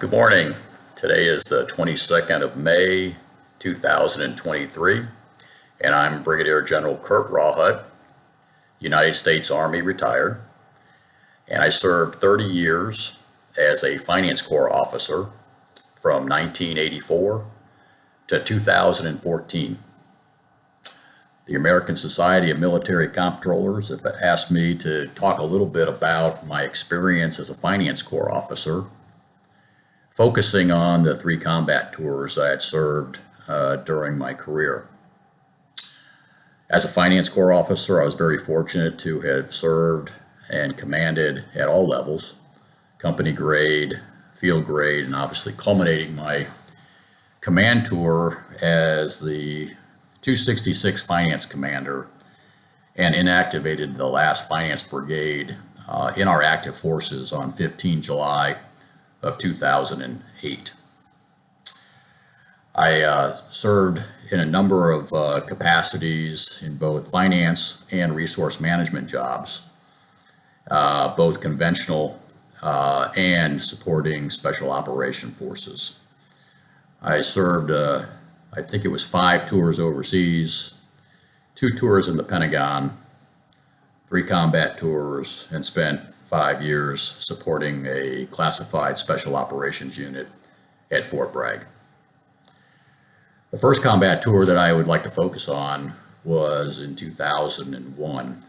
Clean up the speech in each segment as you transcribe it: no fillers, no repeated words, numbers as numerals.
Good morning. Today is the 22nd of May, 2023, and I'm Brigadier General Curt Rauhut, United States Army retired, and I served 30 years as a Finance Corps officer from 1984 to 2014. The American Society of Military Comptrollers have asked me to talk a little bit about my experience as a Finance Corps officer, focusing on the 3 combat tours I had served during my career. As a Finance Corps officer, I was very fortunate to have served and commanded at all levels, company grade, field grade, and obviously culminating my command tour as the 266 Finance Commander and inactivated the last Finance Brigade in our active forces on 15 July of 2008. I served in a number of capacities in both finance and resource management jobs, both conventional and supporting special operation forces. I served, I think it was 5 tours overseas, 2 tours in the Pentagon, 3 combat tours, and spent 5 years supporting a classified special operations unit at Fort Bragg. The first combat tour that I would like to focus on was in 2001.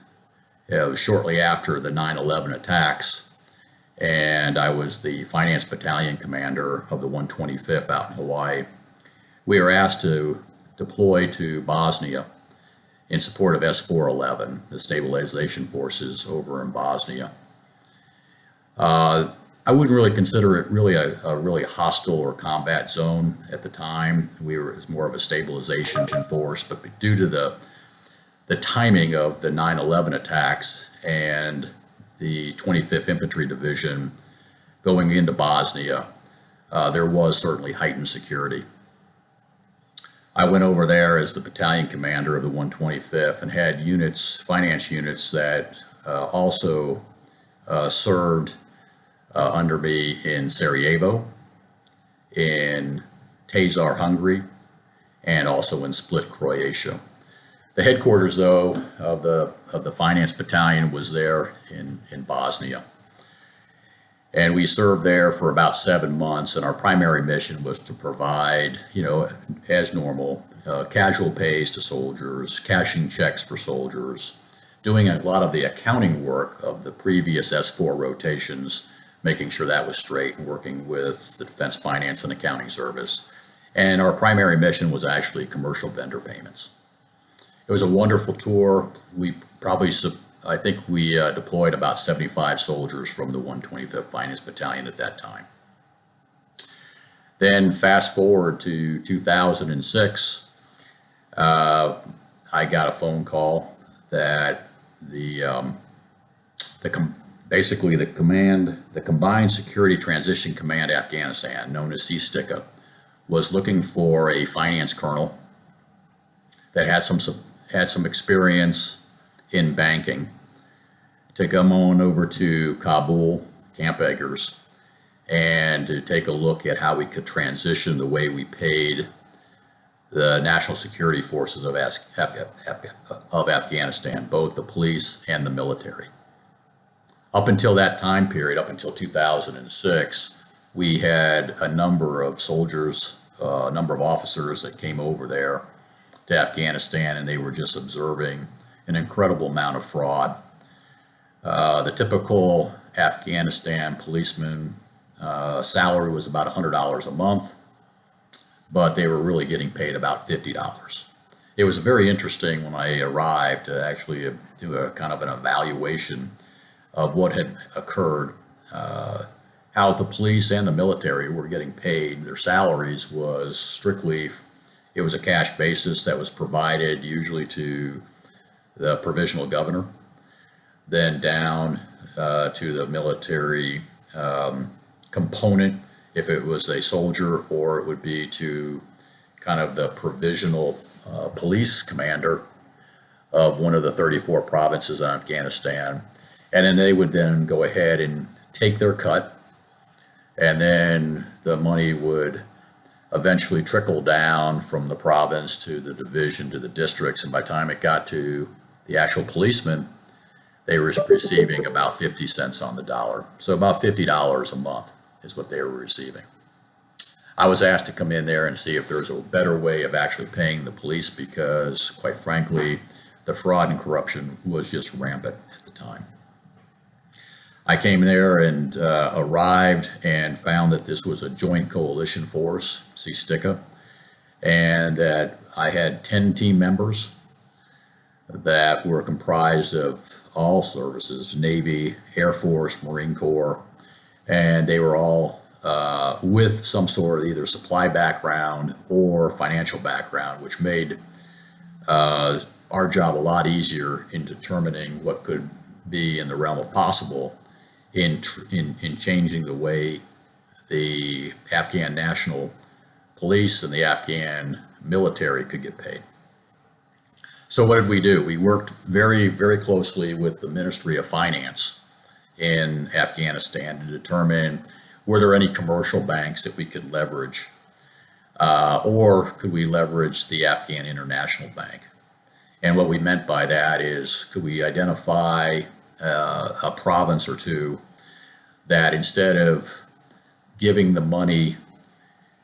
It was shortly after the 9/11 attacks, and I was the finance battalion commander of the 125th out in Hawaii. We were asked to deploy to Bosnia in support of S-411, the stabilization forces over in Bosnia. I wouldn't really consider it really a really hostile or combat zone at the time. It was more of a stabilization force, but due to the timing of the 9/11 attacks and the 25th Infantry Division going into Bosnia, there was certainly heightened security. I went over there as the battalion commander of the 125th and had units, finance units that also served under me in Sarajevo, in Tazar, Hungary, and also in Split, Croatia. The headquarters, though, of the finance battalion was there in Bosnia. And we served there for about 7 months, and our primary mission was to provide, as normal, casual pays to soldiers, cashing checks for soldiers, doing a lot of the accounting work of the previous S4 rotations, making sure that was straight and working with the Defense Finance and Accounting Service. And our primary mission was actually commercial vendor payments. It was a wonderful tour. I think we deployed about 75 soldiers from the 125th Finance Battalion at that time. Then fast forward to 2006, I got a phone call that basically the Combined Security Transition Command Afghanistan, known as CSTICA, was looking for a finance colonel that had some experience in banking to come on over to Kabul, Camp Eggers, and to take a look at how we could transition the way we paid the national security forces of Afghanistan, both the police and the military. Up until that time period, up until 2006, we had a number of soldiers, a number of officers that came over there to Afghanistan, and they were just observing an incredible amount of fraud. The typical Afghanistan policeman salary was about $100 a month, but they were really getting paid about $50. It was very interesting when I arrived to actually do a kind of an evaluation of what had occurred, how the police and the military were getting paid. Their salaries was strictly, it was a cash basis that was provided usually to the provisional governor, then down to the military component if it was a soldier, or it would be to kind of the provisional police commander of one of the 34 provinces in Afghanistan. And then they would then go ahead and take their cut And then the money would eventually trickle down from the province to the division to the districts. And by the time it got to the actual policemen, they were receiving about 50 cents on the dollar. So about $50 a month is what they were receiving. I was asked to come in there and see if there's a better way of actually paying the police because, quite frankly, the fraud and corruption was just rampant at the time. I came there and arrived and found that this was a joint coalition force, CSTICA, and that I had 10 team members that were comprised of all services, Navy, Air Force, Marine Corps, and they were all with some sort of either supply background or financial background, which made our job a lot easier in determining what could be in the realm of possible in changing the way the Afghan National Police and the Afghan military could get paid. So what did we do? We worked very, very closely with the Ministry of Finance in Afghanistan to determine were there any commercial banks that we could leverage, or could we leverage the Afghan International Bank? And what we meant by that is, could we identify a province or two that instead of giving the money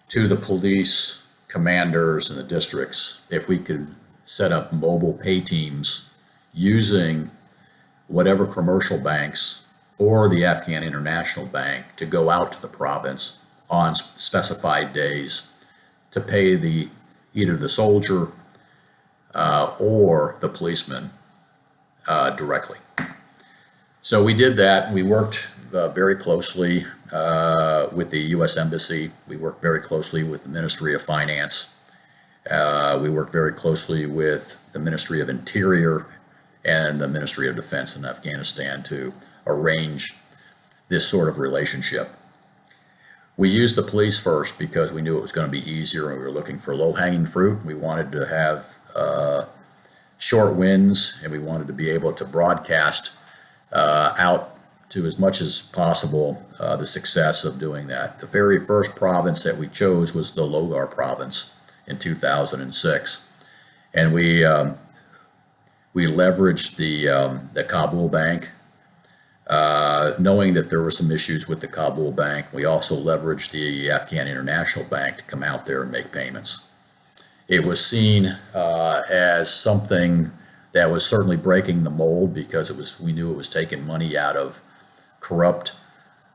to the police commanders and the districts, if we could set up mobile pay teams using whatever commercial banks or the Afghan International Bank to go out to the province on specified days to pay either the soldier or the policeman directly. So we did that. We worked very closely with the U.S. Embassy. We worked very closely with the Ministry of Finance. We worked very closely with the Ministry of Interior and the Ministry of Defense in Afghanistan to arrange this sort of relationship. We used the police first because we knew it was going to be easier and we were looking for low-hanging fruit. We wanted to have short wins and we wanted to be able to broadcast out to as much as possible the success of doing that. The very first province that we chose was the Logar province in 2006, and we leveraged the Kabul Bank, knowing that there were some issues with the Kabul Bank. We also leveraged the Afghan International Bank to come out there and make payments. It was seen as something that was certainly breaking the mold because we knew it was taking money out of corrupt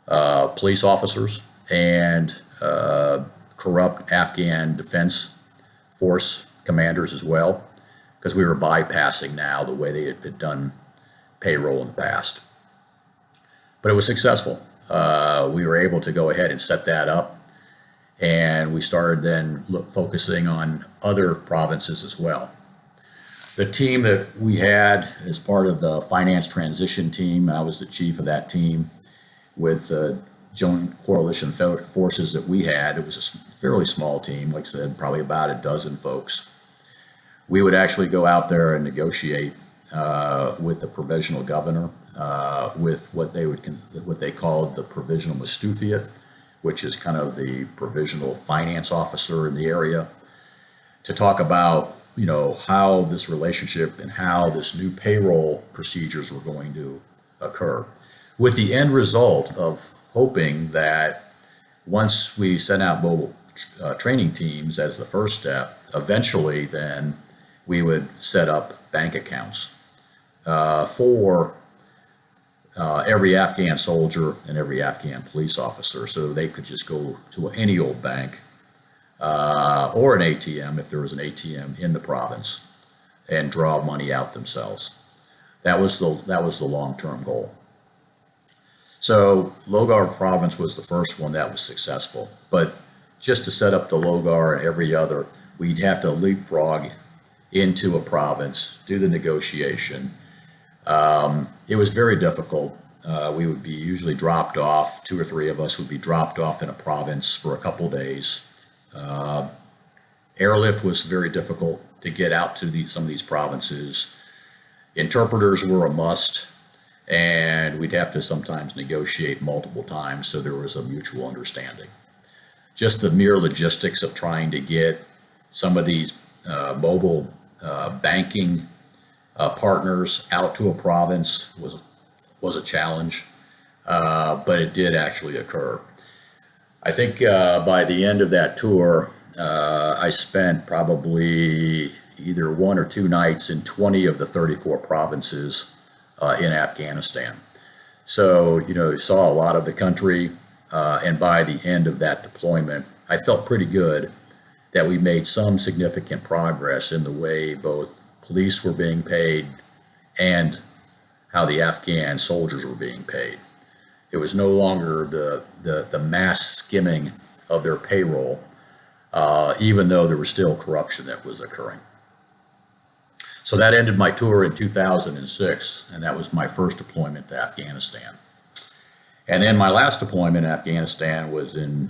police officers and corrupt Afghan Defense Force commanders as well, because we were bypassing now the way they had done payroll in the past. But it was successful. We were able to go ahead and set that up, and we started then focusing on other provinces as well. The team that we had as part of the finance transition team, I was the chief of that team with the joint coalition forces that we had. It was a fairly small team, like I said, probably about a dozen folks. We would actually go out there and negotiate with the provisional governor, with what they called the provisional Mustufiat, which is kind of the provisional finance officer in the area, to talk about how this relationship and how this new payroll procedures were going to occur, with the end result of hoping that once we sent out mobile training teams as the first step, eventually then we would set up bank accounts for every Afghan soldier and every Afghan police officer, so they could just go to any old bank or an ATM, if there was an ATM in the province, and draw money out themselves. That was the long-term goal. So Logar province was the first one that was successful, but just to set up the Logar and every other, we'd have to leapfrog into a province, do the negotiation. It was very difficult. We would be usually dropped off, 2 or 3 of us would be dropped off in a province for a couple days. Airlift was very difficult to get out to some of these provinces. Interpreters were a must. and we'd have to sometimes negotiate multiple times so there was a mutual understanding. Just the mere logistics of trying to get some of these mobile banking partners out to a province was a challenge, but it did actually occur. I think by the end of that tour, I spent probably either 1 or 2 nights in 20 of the 34 provinces in Afghanistan. So, saw a lot of the country, and by the end of that deployment, I felt pretty good that we made some significant progress in the way both police were being paid and how the Afghan soldiers were being paid. It was no longer the mass skimming of their payroll, even though there was still corruption that was occurring. So that ended my tour in 2006, and that was my first deployment to Afghanistan. And then my last deployment in Afghanistan was in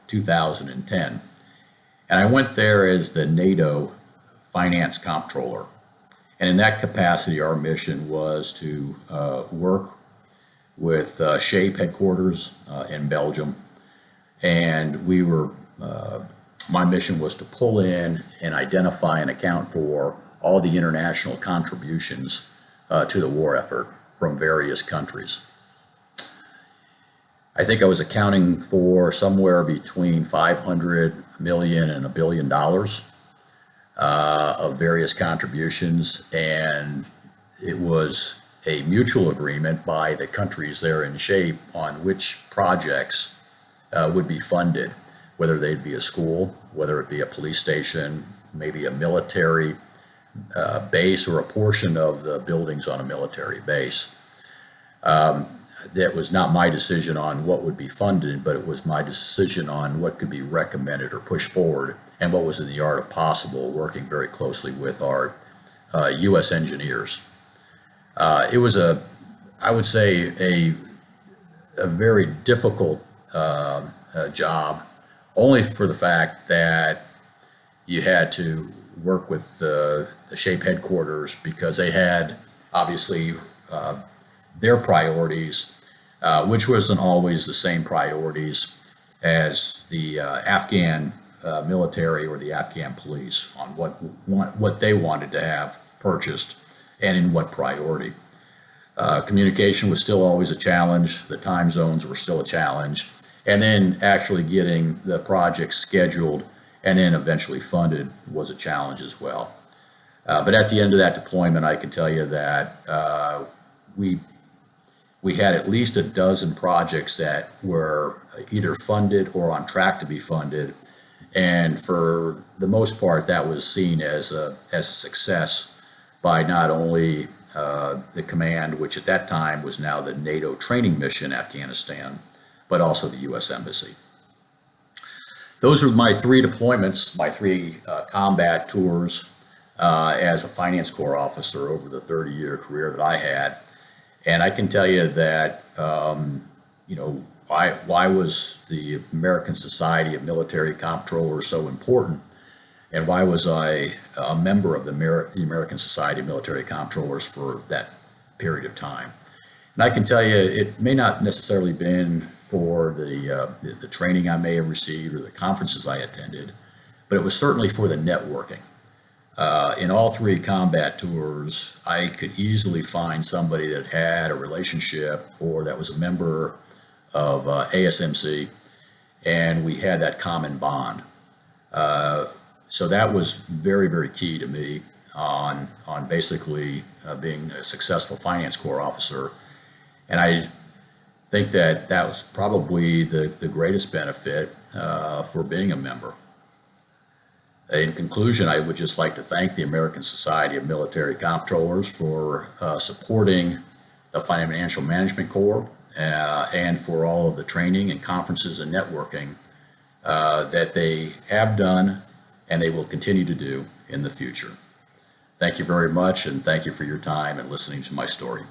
2010. And I went there as the NATO finance comptroller. And in that capacity, our mission was to work with SHAPE headquarters in Belgium. And my mission was to pull in and identify and account for all the international contributions to the war effort from various countries. I think I was accounting for somewhere between 500 million and $1 billion of various contributions, and it was a mutual agreement by the countries there in SHAPE on which projects would be funded, whether they'd be a school, whether it be a police station, maybe a military base or a portion of the buildings on a military base. That was not my decision on what would be funded, but it was my decision on what could be recommended or pushed forward and what was in the art of possible, working very closely with our U.S. engineers. It was I would say, a very difficult job, only for the fact that you had to work with the SHAPE headquarters because they had obviously their priorities, which wasn't always the same priorities as the Afghan military or the Afghan police on what they wanted to have purchased and in what priority. Communication was still always a challenge. The time zones were still a challenge. And then actually getting the project scheduled and then eventually funded was a challenge as well. But at the end of that deployment, I can tell you that we had at least a dozen projects that were either funded or on track to be funded. And for the most part, that was seen as a success by not only the command, which at that time was now the NATO training mission Afghanistan, but also the U.S. Embassy. Those were my 3 deployments, my 3 combat tours as a finance corps officer over the 30-year career that I had. And I can tell you that, why was the American Society of Military Comptrollers so important? And why was I a member of the American Society of Military Comptrollers for that period of time? And I can tell you, it may not necessarily been for the training I may have received or the conferences I attended, but it was certainly for the networking. In all 3 combat tours, I could easily find somebody that had a relationship or that was a member of ASMC, and we had that common bond. So that was very, very key to me on basically being a successful finance corps officer. And I think that was probably the greatest benefit for being a member. In conclusion, I would just like to thank the American Society of Military Comptrollers for supporting the Financial Management Corps and for all of the training and conferences and networking that they have done and they will continue to do in the future. Thank you very much, and thank you for your time and listening to my story.